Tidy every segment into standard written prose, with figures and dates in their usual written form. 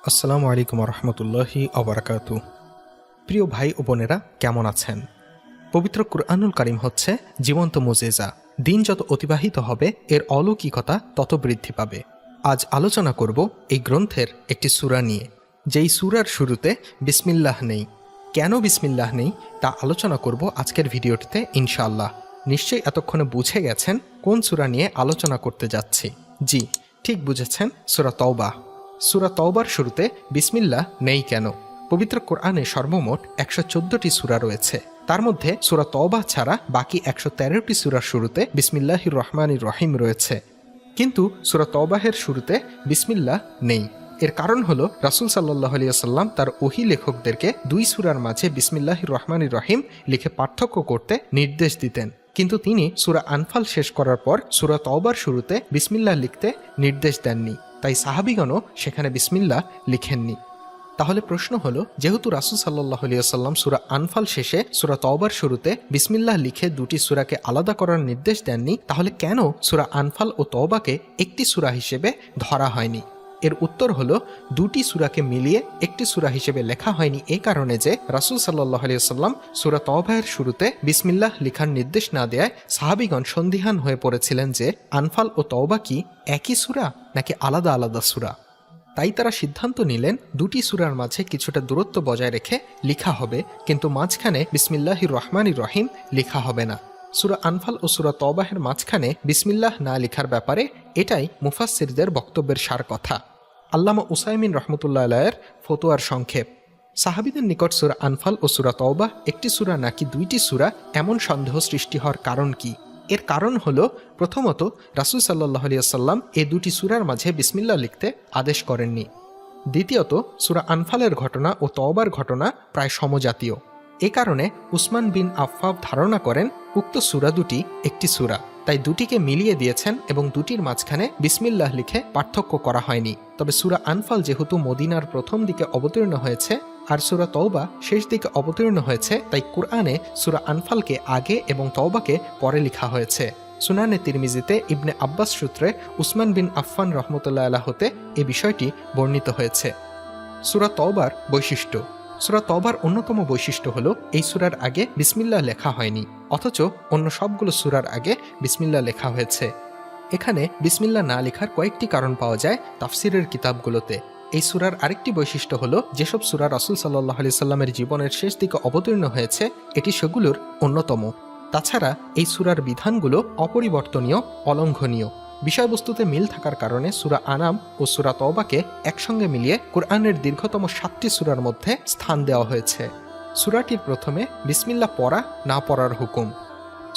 আসসালামু আলাইকুম রহমতুল্লাহি অবরাকাতু। প্রিয় ভাই ও বোনেরা, কেমন আছেন? পবিত্র কুরআনুল কারীম হচ্ছে জীবন্ত মুজিজা। দিন যত অতিবাহিত হবে এর অলৌকিকতা তত বৃদ্ধি পাবে। আজ আলোচনা করব এই গ্রন্থের একটি সূরা নিয়ে, যেই সূরার শুরুতে বিসমিল্লাহ নেই। কেন বিসমিল্লাহ নেই তা আলোচনা করব আজকের ভিডিওটিতে ইনশাআল্লাহ। নিশ্চয়ই এতক্ষণে বুঝে গেছেন কোন সূরা নিয়ে আলোচনা করতে যাচ্ছি। জি, ঠিক বুঝেছেন, সূরা তওবাহ। সূরা তওবার শুরুতে বিসমিল্লাহ নেই কেন? পবিত্র কোরআনে সর্বমোট ১১৪টি সূরা রয়েছে। তার মধ্যে সূরা তওবাহ ছাড়া বাকি ১১৩টি সূরার শুরুতে বিসমিল্লাহির রহমানির রহিম রয়েছে, কিন্তু সূরা তওবাহের শুরুতে বিসমিল্লাহ নেই। এর কারণ হলো রাসূল সাল্লাল্লাহু আলাইহি ওয়াসাল্লাম তার ওহী লেখকদেরকে দুই সূরার মাঝে বিসমিল্লাহির রহমানির রহিম লিখে পার্থক্য করতে নির্দেশ দিতেন, কিন্তু তিনি সূরা আনফাল শেষ করার পর সূরা তওবার শুরুতে বিসমিল্লাহ লিখতে নির্দেশ দেননি। তাই সাহাবীগণও সেখানে বিসমিল্লাহ লিখেননি। তাহলে প্রশ্ন হলো, যেহেতু রাসূল সাল্লাল্লাহু আলাইহি ওয়াসাল্লাম সূরা আনফাল শেষে সূরা তওবার শুরুতে বিসমিল্লাহ লিখে দুটি সূরাকে আলাদা করার নির্দেশ দেননি, তাহলে কেন সূরা আনফাল ও তওবাকে একটি সূরা হিসেবে ধরা হয়নি? এর উত্তর হলো, দুটি সূরাকে মিলিয়ে একটি সূরা হিসেবে লেখা হয়নি এই কারণে যে রাসূল সাল্লাল্লাহু আলাইহি ওয়াসাল্লাম সূরা তওবাহের শুরুতে বিসমিল্লাহ লিখার নির্দেশ না দেয়ায় সাহাবীগণ সন্দিহান হয়ে পড়েছিলেন যে আনফাল ও তওবা কি একই সূরা নাকি আলাদা আলাদা সূরা। তাই তারা সিদ্ধান্ত নিলেন দুটি সূরার মাঝে কিছুটা দূরত্ব বজায় রেখে লিখা হবে, কিন্তু মাঝখানে বিসমিল্লাহির রহমানির রহিম লেখা হবে না। সূরা আনফাল ও সূরা তওবাহের মাঝখানে বিসমিল্লাহ না লিখার ব্যাপারে এটাই মুফাসসিরদের বক্তব্যের সার কথা। আল্লামা উসাইমিন রহমতুল্লাহ আলাইহির ফতোয়ার সংক্ষেপ। সাহাবীদের নিকট সূরা আনফাল ও সূরা তওবাহ একটি সূরা নাকি দুইটি সূরা এমন সন্দেহ সৃষ্টি হওয়ার কারণ কি? এর কারণ হলো, প্রথমত রাসূল সাল্লাল্লাহু আলাইহি ওয়াসাল্লাম এই দুটি সূরার মাঝে বিসমিল্লাহ লিখতে আদেশ করেননি। দ্বিতীয়ত, সূরা আনফালের ঘটনা ও তওবার ঘটনা প্রায় সমজাতীয়। এ কারণে উসমান বিন আফফান ধারণা করেন উক্ত সূরা দুটি একটি সূরা, তাই দুটিকে মিলিয়ে দিয়েছেন এবং দুটির মাঝখানে বিসমিল্লাহ লিখে পার্থক্য করা হয়নি। তবে সূরা আনফাল যেহেতু মদিনার প্রথম দিকে অবতীর্ণ হয়েছে আর সূরা তওবা শেষ দিকে অবতীর্ণ হয়েছে, তাই কুরআনে সূরা আনফালকে আগে এবং তওবাকে পরে লেখা হয়েছে। সুনানে তিরমিজিতে ইবনে আব্বাস সূত্রে উসমান বিন আফফান রহমতুল্লাহ আলাইহি হতে এ বিষয়টি বর্ণিত হয়েছে। সূরা তওবার বৈশিষ্ট্য। সূরা তওবার অন্যতম বৈশিষ্ট্য হলো এই সূরার আগে বিসমিল্লাহ লেখা হয়নি, অথচ অন্য সবগুলো সূরার আগে বিসমিল্লাহ লেখা হয়েছে। এখানে বিসমিল্লাহ না লেখার কয়েকটি কারণ পাওয়া যায় তাফসিরের কিতাবগুলোতে। এই সূরার আরেকটি বৈশিষ্ট্য হলো, যেসব সূরা রাসূল সাল্লাল্লাহু আলাইহি সাল্লামের জীবনের শেষ দিকে অবতীর্ণ হয়েছে এটি সেগুলোর অন্যতম। তাছাড়া এই সূরার বিধানগুলো অপরিবর্তনীয়, অলঙ্ঘনীয়। বিষয়বস্তুতে মিল থাকার কারণে সূরা আনাম ও সূরা তওবাকে একসঙ্গে মিলিয়ে কুরআনের দীর্ঘতম 7টি সূরার মধ্যে স্থান দেওয়া হয়েছে। সূরাটির প্রথমে বিসমিল্লাহ পড়া না পড়ার হুকুম।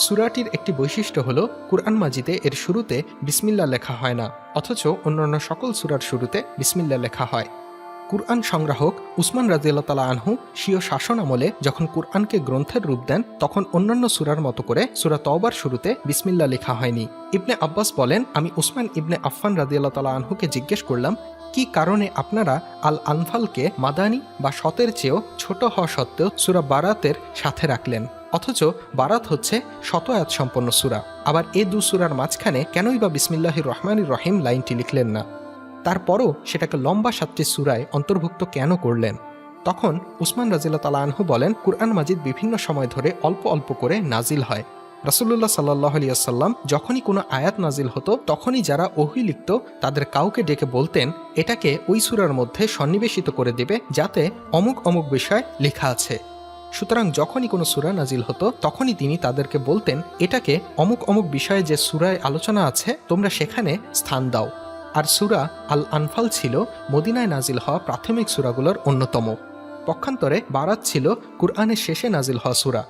সূরাটির একটি বৈশিষ্ট্য হলো, কুরআন মাজিদে এর শুরুতে বিসমিল্লাহ লেখা হয় না, অথচ অন্যান্য সকল সূরার শুরুতে বিসমিল্লাহ লেখা হয়। কুরআন সংগ্রাহক উসমান রাদিয়াল্লাহু তাআলা আনহু স্বীয় শাসন আমলে যখন কুরআনকে গ্রন্থের রূপ দেন, তখন অন্যান্য সূরার মতো করে সূরা তওবার শুরুতে বিসমিল্লাহ লেখা হয়নি। ইবনে আব্বাস বলেন, আমি উসমান ইবনে আফফান রাদিয়াল্লাহু তাআলা আনহুকে জিজ্ঞেস করলাম, কি কারণে আপনারা আল আনফালকে মাদানী বা শতের চেয়েও ছোট হওয়া সত্ত্বেও সূরা বারাতের সাথে রাখলেন, অথচ বারাত হচ্ছে 100 আয়াত সম্পন্ন সূরা। আবার এ দু সূরার মাঝখানে কেনই বা বিসমিল্লাহির রহমানির রহিম লাইনটি লিখলেন না? তারপরও সেটাকে লম্বা 7টি সূরায় অন্তর্ভুক্ত কেন করলেন? তখন উসমান রাদিয়াল্লাহু তাআলা আনহু বলেন, কুরআন মাজিদ বিভিন্ন সময় ধরে অল্প অল্প করে নাজিল হয়। রাসূলুল্লাহ সাল্লাল্লাহু আলাইহি ওয়াসাল্লাম যখনই কোনো আয়াত নাজিল হতো, তখনই যারা ওহী লিখত তাদের কাউকে ডেকে বলতেন, এটাকে ওই সূরার মধ্যে সন্নিবেশিত করে দেবে যাতে অমুক অমুক বিষয় লেখা আছে। সুতরাং যখনই কোনো সূরা নাজিল হতো তখনই তিনি তাদেরকে বলতেন, এটাকে অমুক অমুক বিষয়ে যে সূরায় আলোচনা আছে তোমরা সেখানে স্থান দাও। আর সূরা আল আনফাল ছিল মদিনায় নাজিল হওয়া প্রাথমিক সূরাগুলোর অন্যতম। পক্ষান্তরে বারাত ছিল কুরআনের শেষে নাজিল হওয়া সূরা।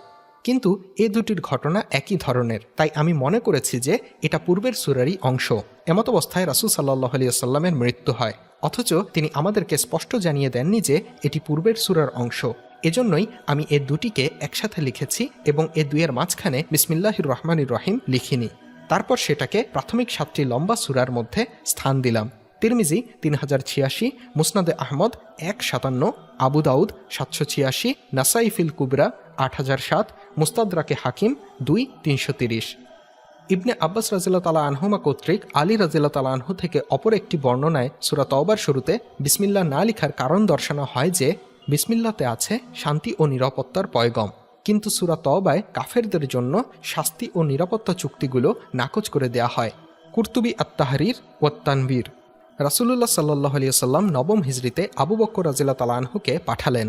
কিন্তু এ দুটির ঘটনা একই ধরনের, তাই আমি মনে করেছি যে এটা পূর্বের সূরারই অংশ। এমত অবস্থায় রাসূল সাল্লাল্লাহু আলাইহি ওয়াসাল্লামের মৃত্যু হয়, অথচ তিনি আমাদেরকে স্পষ্ট জানিয়ে দেননি যে এটি পূর্বের সূরার অংশ। এজন্যই আমি এ দুটিকে একসাথে লিখেছি এবং এ দুইয়ের মাঝখানে বিসমিল্লাহির রহমানির রহিম লিখিনি। তারপর সেটাকে প্রাথমিক 7টি লম্বা সূরার মধ্যে স্থান দিলাম। তিরমিজি 3086, মুসনাদে আহমদ 157, আবু দাউদ 786, নাসাই ফিল কুবরা 8007, মুস্তাদরাকে হাকিম 2330। ইবনে আব্বাস রাদিয়াল্লাহু তাআলা আনহুমা কর্তৃক আলী রাদিয়াল্লাহু তাআলা আনহু থেকে অপর একটি বর্ণনায় সূরা তওবার শুরুতে বিসমিল্লাহ না লেখার কারণ দর্শানো হয় যে বিসমিল্লাতে আছে শান্তি ও নিরাপত্তার পয়গম, কিন্তু সূরা তওবায় কাফেরদের জন্য শাস্তি ও নিরাপত্তা চুক্তিগুলো নাকচ করে দেয়া হয়। কুরতুবী আত-তাহরির ওয়াত তানবীর। রাসূলুল্লাহ সাল্লাল্লাহু আলাইহি ওয়াসাল্লাম নবম হিজরিতে আবু বকর রাদিয়াল্লাহু তাআলা আনহুকে পাঠালেন।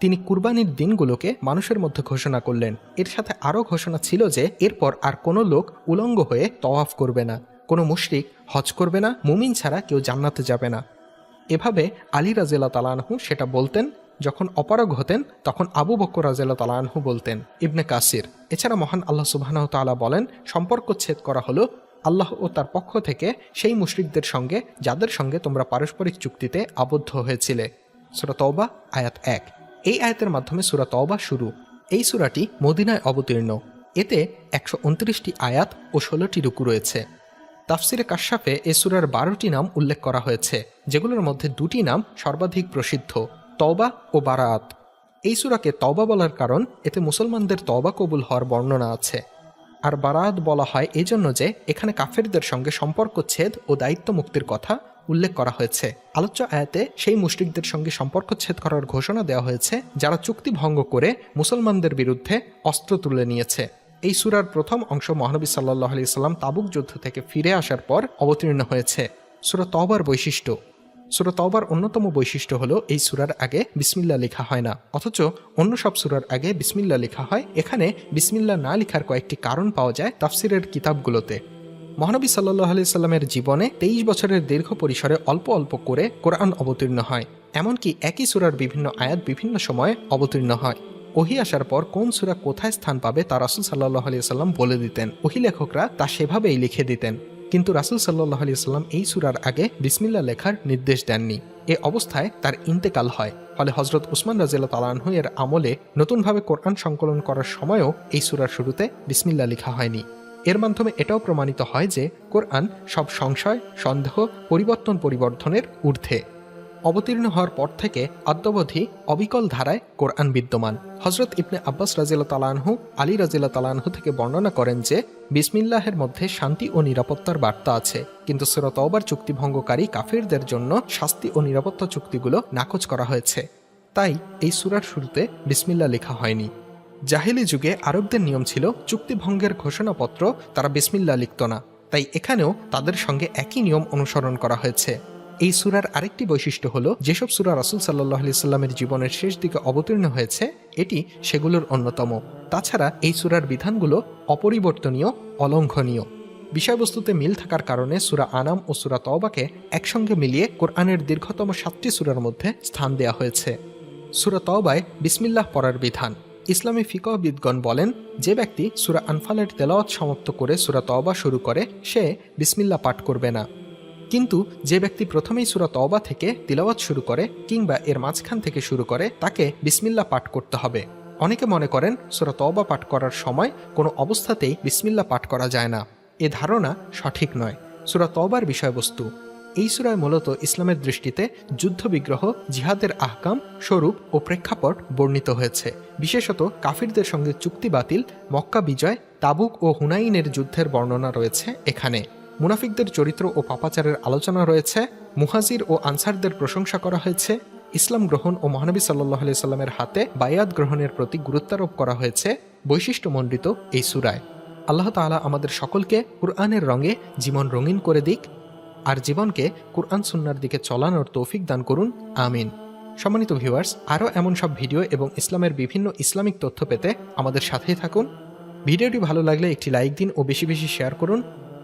তিনি কুরবানির দিনগুলোকে মানুষের মধ্যে ঘোষণা করলেন। এর সাথে আরও ঘোষণা ছিল যে এরপর আর কোনো লোক উলঙ্গ হয়ে তওয়াফ করবে না, কোনো মুশরিক হজ করবে না, মুমিন ছাড়া কেউ জান্নাতে যাবে না। এভাবে আলী রাদিয়াল্লাহু তাআলা আনহু সেটা বলতেন। যখন অপারগ হতেন তখন আবু বকর রাদিয়াল্লাহু তাআলা আনহু বলতেন। ইবনে কাসির। এছাড়া মহান আল্লাহ সুবহানাহু তাআলা বলেন, সম্পর্ক ছেদ করা হলো আল্লাহ ও তার পক্ষ থেকে সেই মুশরিকদের সঙ্গে যাদের সঙ্গে তোমরা পারস্পরিক চুক্তিতে আবদ্ধ হয়েছিলে। সূরা তওবা আয়াত 1। এই আয়াতের মাধ্যমে সূরা তওবা শুরু। এই সূরাটি মদিনায় অবতীর্ণ। এতে 129টি আয়াত ও 16টি রুকু রয়েছে। তাফসিরে কাশফে এ সূরার 12টি নাম উল্লেখ করা হয়েছে, যেগুলোর মধ্যে 2টি নাম সর্বাধিক প্রসিদ্ধ, তওবা ও বারাআত। এই সূরাকে তওবা বলার কারণ এতে মুসলমানদের তওবা কবুল হওয়ার বর্ণনা আছে। আর বারাআত বলা হয় এজন্য যে এখানে কাফেরদের সঙ্গে সম্পর্ক ছেদ ও দায়িত্ব মুক্তির কথা উল্লেখ করা হয়েছে। আলোচ্য আয়াতে সেই মুশরিকদের সঙ্গে সম্পর্ক ছেদ করার ঘোষণা দেওয়া হয়েছে যারা চুক্তি ভঙ্গ করে মুসলমানদের বিরুদ্ধে অস্ত্র তুলে নিয়েছে। এই সূরার প্রথম অংশ মহানবী সাল্লাল্লাহু আলাইহি সাল্লাম তাবুক যুদ্ধ থেকে ফিরে আসার পর অবতীর্ণ হয়েছে। সূরা তওবার বৈশিষ্ট্য। সূরা তওবার অন্যতম বৈশিষ্ট্য হলো এই সূরার আগে বিসমিল্লাহ লেখা হয় না, অথচ অন্য সব সূরার আগে বিসমিল্লাহ লেখা হয়। এখানে বিসমিল্লাহ না লেখার কয়েকটি কারণ পাওয়া যায় তাফসিরের কিতাবগুলোতে। মহানবী সাল্লাল্লাহু আলাইহি সাল্লামের জীবনে 23 বছরের দীর্ঘ পরিসরে অল্প অল্প করে কোরআন অবতীর্ণ হয়। এমনকি একই সূরার বিভিন্ন আয়াত বিভিন্ন সময়ে অবতীর্ণ হয়। ওহী আসার পর কোন সূরা কোথায় স্থান পাবে তা রাসূল সাল্লাল্লাহু আলাইহি সাল্লাম বলে দিতেন। ওহী লেখকরা তা সেভাবেই লিখে দিতেন, কিন্তু রাসূল সাল্লাল্লাহু আলাইহি সাল্লাম এই সূরার আগে বিসমিল্লাহ লেখার নির্দেশ দেননি। এ অবস্থায় তার ইন্তেকাল হয়। ফলে হযরত উসমান রাদিয়াল্লাহু তাআলা আনহু এর আমলে নতুনভাবে কোরআন সংকলন করার সময়ও এই সূরার শুরুতে বিসমিল্লাহ লেখা হয়নি। এর মাধ্যমে এটাও প্রমাণিত হয় যে কোরআন সব সংশয়, সন্দেহ, পরিবর্তনের ঊর্ধ্বে। অবতীর্ণ হওয়ার পর থেকে অদ্যাবধি অবিকল ধারায় কোরআন বিদ্যমান। হযরত ইবনে আব্বাস রাদিয়াল্লাহু তাআলা আনহু আলী রাদিয়াল্লাহু তাআলা আনহু থেকে বর্ণনা করেন যে বিসমিল্লাহের মধ্যে শান্তি ও নিরাপত্তার বার্তা আছে, কিন্তু সূরা তওবার চুক্তিভঙ্গকারী কাফিরদের জন্য শাস্তি ও নিরাপত্তা চুক্তিগুলো নাকচ করা হয়েছে। তাই এই সূরার শুরুতে বিসমিল্লাহ লেখা হয়নি। জাহেলি যুগে আরবদের নিয়ম ছিল চুক্তিভঙ্গের ঘোষণাপত্র তারা বিসমিল্লাহ লিখত না, তাই এখানেও তাদের সঙ্গে একই নিয়ম অনুসরণ করা হয়েছে। এই সূরার আরেকটি বৈশিষ্ট্য হলো যেসব সূরা রাসূল সাল্লাল্লাহু আলাইহি সাল্লামের জীবনের শেষ দিকে অবতীর্ণ হয়েছে এটি সেগুলোর অন্যতম। তাছাড়া এই সূরার বিধানগুলো অপরিবর্তনীয়, অলঙ্ঘনীয়। বিষয়বস্তুতে মিল থাকার কারণে সূরা আনাম ও সূরা তওবাকে একসঙ্গে মিলিয়ে কোরআনের দীর্ঘতম 7টি সূরার মধ্যে স্থান দেওয়া হয়েছে। সূরা তওবায় বিসমিল্লাহ পড়ার বিধান। ইসলামী ফিকহবিদগণ বলেন, যে ব্যক্তি সূরা আনফালের তেলাওয়াত সমাপ্ত করে সূরা তওবা শুরু করে সে বিসমিল্লাহ পাঠ করবে না। কিন্তু যে ব্যক্তি প্রথমেই সূরা তওবা থেকে তিলাওয়াত শুরু করে কিংবা এর মাঝখান থেকে শুরু করে তাকে বিসমিল্লাহ পাঠ করতে হবে। অনেকে মনে করেন সূরা তওবা পাঠ করার সময় কোনো অবস্থাতেই বিসমিল্লাহ পাঠ করা যায় না। এ ধারণা সঠিক নয়। সূরা তওবার বিষয়বস্তু। এই সূরায় মূলত ইসলামের দৃষ্টিতে যুদ্ধবিগ্রহ, জিহাদের আহকাম, স্বরূপ ও প্রেক্ষাপট বর্ণিত হয়েছে। বিশেষত কাফিরদের সঙ্গে চুক্তি বাতিল, মক্কা বিজয়, তাবুক ও হুনাইনের যুদ্ধের বর্ণনা রয়েছে এখানে। মুনাফিকদের চরিত্র ও পাপাচারের আলোচনা রয়েছে। মুহাজির ও আনসারদের প্রশংসা করা হয়েছে। ইসলাম গ্রহণ ও মহানবী সাল্লাল্লাহু আলাইহি সাল্লামের হাতে বায়াত গ্রহণের প্রতি গুরুত্বারোপ করা হয়েছে বৈশিষ্ট্যমণ্ডিত এই সূরায়। আল্লাহ তাআলা আমাদের সকলকে কুরআনের রঙে জীবন রঙিন করে দিক, আর জীবনকে কুরআন সুন্নাহর দিকে চলানোর তৌফিক দান করুন, আমিন। সম্মানিত ভিউয়ার্স, আরও এমন সব ভিডিও এবং ইসলামের বিভিন্ন ইসলামিক তথ্য পেতে আমাদের সাথেই থাকুন। ভিডিওটি ভালো লাগলে একটি লাইক দিন ও বেশি বেশি শেয়ার করুন।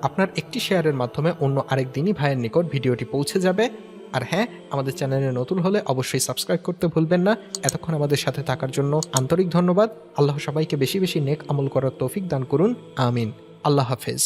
আপনার একটি শেয়ারের মাধ্যমে অন্য আরেক দিনই ভাইয়ের নিকট ভিডিওটি পৌঁছে যাবে। আর হ্যাঁ, আমাদের চ্যানেলে নতুন হলে অবশ্যই সাবস্ক্রাইব করতে ভুলবেন না। এতক্ষণ আমাদের সাথে থাকার জন্য আন্তরিক ধন্যবাদ। আল্লাহ সবাইকে বেশি বেশি নেক আমল করার তৌফিক দান করুন, আমিন। আল্লাহ হাফেজ।